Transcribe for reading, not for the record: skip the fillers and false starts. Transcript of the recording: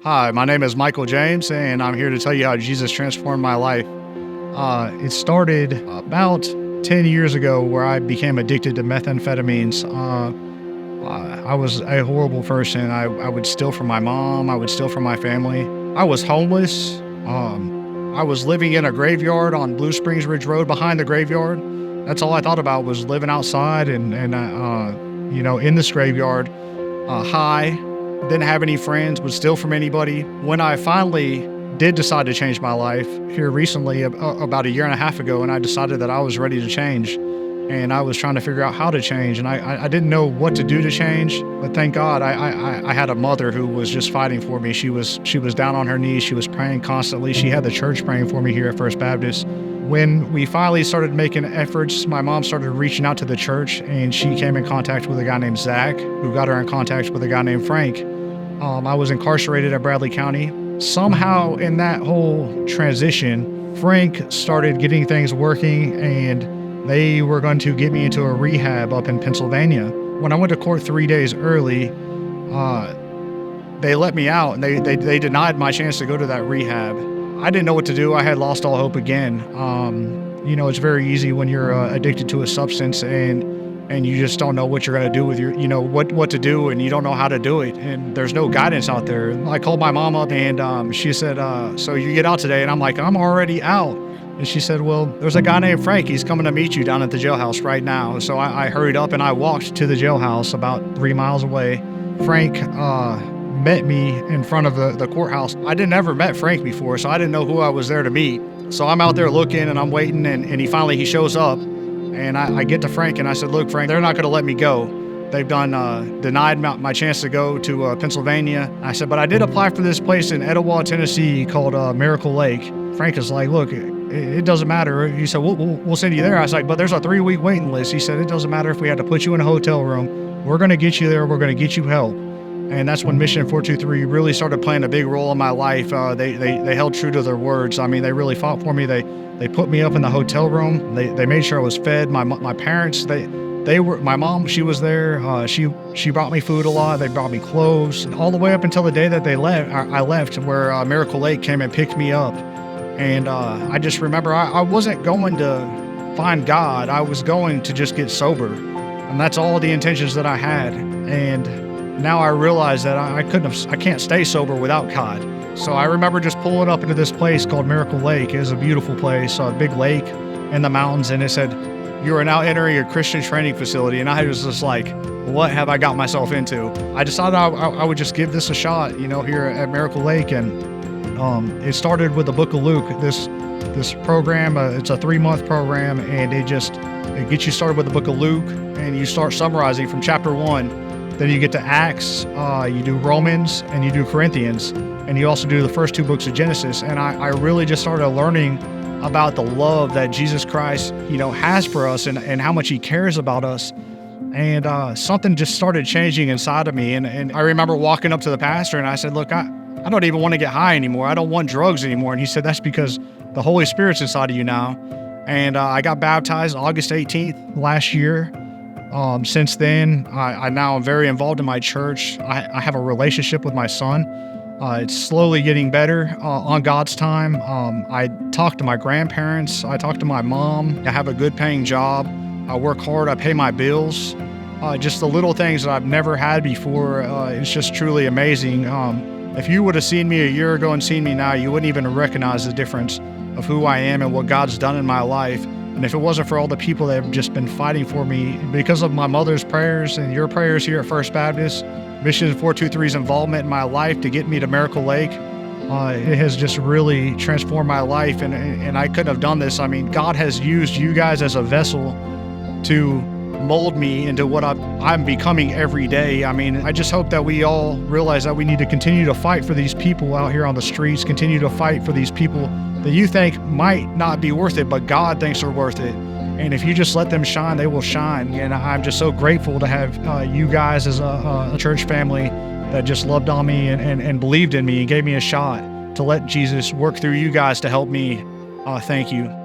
Hi, my name is Michael James, and I'm here to tell you how Jesus transformed my life. It started about 10 years ago where I became addicted to methamphetamines. I was a horrible person. I would steal from my mom, I would steal from my family. I was homeless. I was living in a graveyard on Blue Springs Ridge Road behind the graveyard. That's all I thought about was living outside and in this graveyard, high. Didn't have any friends, would steal from anybody. When I finally did decide to change my life here recently, about a year and a half ago, and I decided that I was ready to change, and I was trying to figure out how to change, and I didn't know what to do to change, but thank God I had a mother who was just fighting for me. She was down on her knees. She was praying constantly. She had the church praying for me here at First Baptist. When we finally started making efforts, my mom started reaching out to the church, and she came in contact with a guy named Zach, who got her in contact with a guy named Frank. I was incarcerated at Bradley County. Somehow in that whole transition, Frank started getting things working, and they were going to get me into a rehab up in Pennsylvania. When I went to court 3 days early, they let me out, and they denied my chance to go to that rehab. I didn't know what to do. I had lost all hope again. It's very easy when you're addicted to a substance and you just don't know what you're going to do with what to do, and you don't know how to do it, and there's no guidance out there. I called my mom up, and she said, so you get out today? And I'm like, I'm already out. And she said, well, there's a guy named Frank. He's coming to meet you down at the jailhouse right now. So I hurried up and I walked to the jailhouse about 3 miles away. Frank met me in front of the courthouse. I didn't ever met Frank before, so I didn't know who I was there to meet. So I'm out there looking, and I'm waiting, and he finally shows up. And I get to Frank, and I said, look, Frank, they're not going to let me go. They've denied my chance to go to Pennsylvania. I said, but I did apply for this place in Etowah, Tennessee called Miracle Lake. Frank is like, look, it doesn't matter. He said, we'll send you there. I was like, but there's a 3-week waiting list. He said, it doesn't matter if we had to put you in a hotel room. We're going to get you there. We're going to get you help. And that's when Mission 423 really started playing a big role in my life. They held true to their words. I mean, they really fought for me. They put me up in the hotel room. They made sure I was fed. My parents, my mom, she was there. She brought me food a lot. They brought me clothes all the way up until the day that I left, where Miracle Lake came and picked me up. And I just remember I wasn't going to find God. I was going to just get sober, and that's all the intentions that I had. And now I realize that I can't stay sober without God. So I remember just pulling up into this place called Miracle Lake. It was a beautiful place, a big lake in the mountains, and it said, you are now entering a Christian training facility. And I was just like, what have I got myself into? I decided I would just give this a shot, here at Miracle Lake. And it started with the Book of Luke, this program. It's a 3-month program, and it gets you started with the Book of Luke, and you start summarizing from chapter 1. Then you get to Acts, you do Romans, and you do Corinthians, and you also do the first 2 books of Genesis. And I really just started learning about the love that Jesus Christ, has for us, and how much he cares about us. And something just started changing inside of me. And I remember walking up to the pastor, and I said, look, I don't even want to get high anymore. I don't want drugs anymore. And he said, that's because the Holy Spirit's inside of you now. And I got baptized August 18th last year. Since then, I now am very involved in my church. I have a relationship with my son. It's slowly getting better on God's time. I talk to my grandparents. I talk to my mom. I have a good paying job. I work hard. I pay my bills. Just the little things that I've never had before. It's just truly amazing. If you would have seen me a year ago and seen me now, you wouldn't even recognize the difference of who I am and what God's done in my life. And if it wasn't for all the people that have just been fighting for me, because of my mother's prayers and your prayers here at First Baptist, Mission 423's involvement in my life to get me to Miracle Lake, it has just really transformed my life. And I couldn't have done this. I mean, God has used you guys as a vessel to mold me into what I'm becoming every day. I mean, I just hope that we all realize that we need to continue to fight for these people out here on the streets, continue to fight for these people that you think might not be worth it, but God thinks are worth it. And if you just let them shine, they will shine. And I'm just so grateful to have you guys as a church family that just loved on me and believed in me and gave me a shot to let Jesus work through you guys to help me. Thank you.